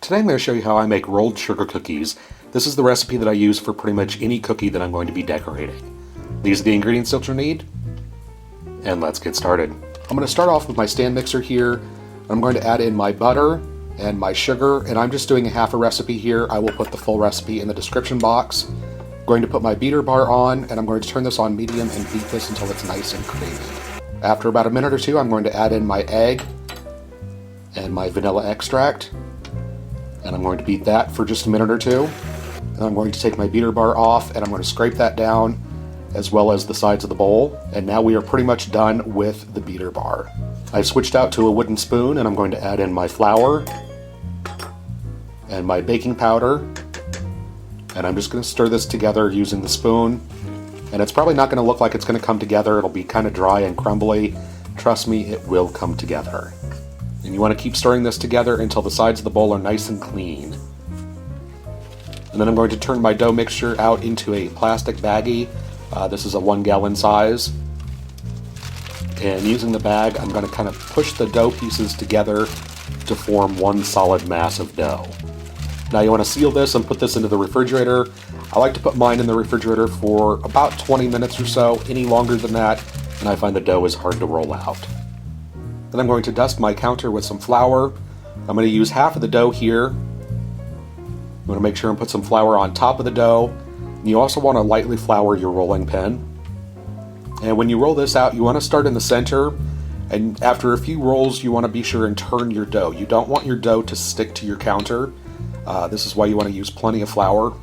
Today I'm going to show you how I make rolled sugar cookies. This is the recipe that I use for pretty much any cookie that I'm going to be decorating. These are the ingredients that you'll need, and let's get started. I'm going to start off with my stand mixer here. I'm going to add in my butter and my sugar, and I'm just doing a half a recipe here. I will put the full recipe in the description box. I'm going to put my beater bar on, and I'm going to turn this on medium and beat this until it's nice and creamy. After about a minute or two, I'm going to add in my egg and my vanilla extract. And I'm going to beat that for just a minute or two. And I'm going to take my beater bar off and I'm going to scrape that down as well as the sides of the bowl. And now we are pretty much done with the beater bar. I've switched out to a wooden spoon and I'm going to add in my flour and my baking powder. And I'm just going to stir this together using the spoon. And it's probably not going to look like it's going to come together. It'll be kind of dry and crumbly. Trust me, it will come together. And you want to keep stirring this together until the sides of the bowl are nice and clean. And then I'm going to turn my dough mixture out into a plastic baggie. This is a 1 gallon size. And using the bag, I'm going to kind of push the dough pieces together to form one solid mass of dough. Now you want to seal this and put this into the refrigerator. I like to put mine in the refrigerator for about 20 minutes or so. Any longer than that, and I find the dough is hard to roll out. Then I'm going to dust my counter with some flour. I'm going to use half of the dough here. I'm going to make sure and put some flour on top of the dough. And you also want to lightly flour your rolling pin. And when you roll this out, you want to start in the center. And after a few rolls, you want to be sure and turn your dough. You don't want your dough to stick to your counter. This is why you want to use plenty of flour.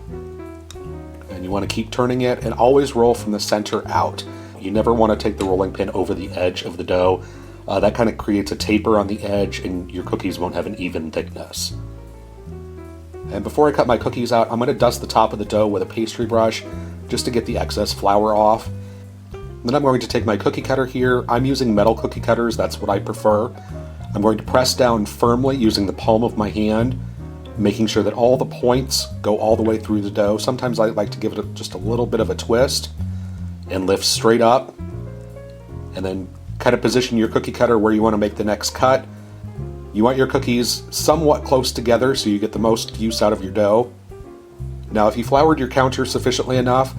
And you want to keep turning it and always roll from the center out. You never want to take the rolling pin over the edge of the dough. That kind of creates a taper on the edge and your cookies won't have an even thickness. And before I cut my cookies out, I'm going to dust the top of the dough with a pastry brush just to get the excess flour off. Then I'm going to take my cookie cutter here. I'm using metal cookie cutters, that's what I prefer. I'm going to press down firmly using the palm of my hand, making sure that all the points go all the way through the dough. Sometimes I like to give it just a little bit of a twist and lift straight up, and then kind of position your cookie cutter where you want to make the next cut. You want your cookies somewhat close together so you get the most use out of your dough. Now if you floured your counter sufficiently enough,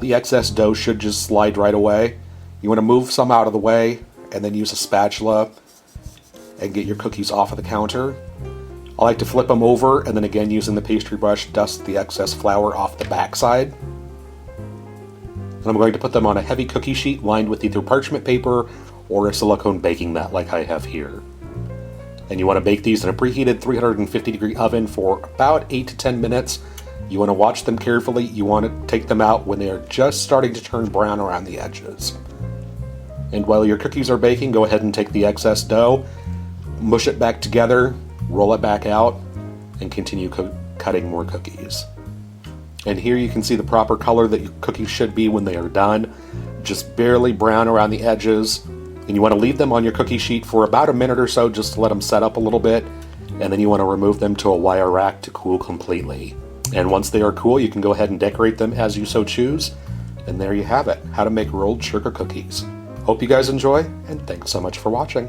the excess dough should just slide right away. You want to move some out of the way and then use a spatula and get your cookies off of the counter. I like to flip them over and then again using the pastry brush dust the excess flour off the backside. And I'm going to put them on a heavy cookie sheet lined with either parchment paper or a silicone baking mat like I have here. And you want to bake these in a preheated 350-degree oven for about 8 to 10 minutes. You want to watch them carefully. You want to take them out when they are just starting to turn brown around the edges. And while your cookies are baking, go ahead and take the excess dough, mush it back together, roll it back out, and continue cutting more cookies. And here you can see the proper color that your cookies should be when they are done. Just barely brown around the edges. And you want to leave them on your cookie sheet for about a minute or so just to let them set up a little bit. And then you want to remove them to a wire rack to cool completely. And once they are cool, you can go ahead and decorate them as you so choose. And there you have it, how to make rolled sugar cookies. Hope you guys enjoy, and thanks so much for watching.